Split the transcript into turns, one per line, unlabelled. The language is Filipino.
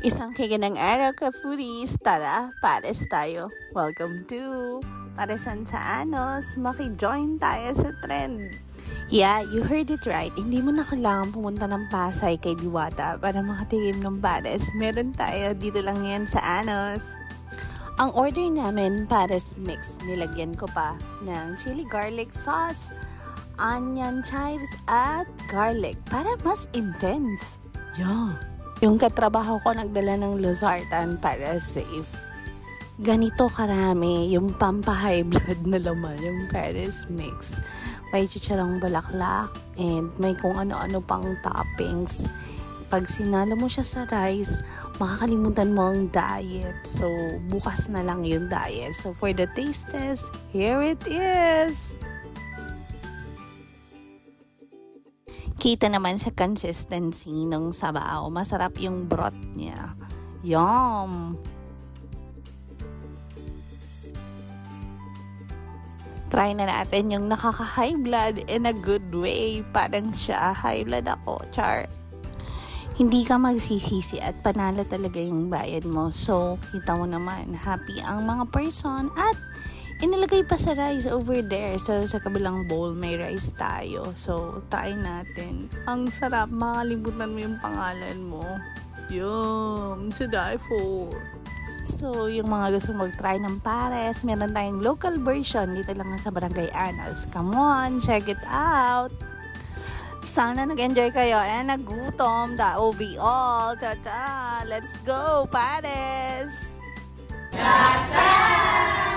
Isang kikinang araw ka foodies, tara, pares tayo. Welcome to Paresan sa Anos, maki-join tayo sa trend. Yeah, you heard it right. Hindi mo na kailangan pumunta ng Pasay kay Diwata para makatikim ng pares. Meron tayo dito lang yan sa Anos. Ang order namin, pares mix. Nilagyan ko pa ng chili garlic sauce, onion chives at garlic para mas intense. Yeah. Yung katrabaho ko nagdala ng losartan para safe. Ganito karami yung pampa-high blood na laman, yung pares mix. May chicharong bulaklak and may kung ano-ano pang toppings. Pag sinalo mo siya sa rice, makakalimutan mo ang diet. So, bukas na lang yung diet. So, for the taste test, here it is! Kita naman sa consistency ng sabaw. Masarap yung broth niya. Yum! Try na natin yung nakaka-high blood in a good way. Parang siya, high blood ako. Char. Hindi ka magsisisi at panalo talaga yung bayad mo. So, kita mo naman, happy ang mga person at inilagay pa sa rice over there. So, sa kabilang bowl, may rice tayo. So, try natin. Ang sarap. Makalimutan mo yung pangalan mo. Yum! To die for. So, yung mga gusto mag-try ng pares, meron tayong local version dito lang sa Barangay Anos. Come on, check it out! Sana nag-enjoy kayo and nagutom. That will be all. Ta-ta! Let's go, pares! Ta-ta!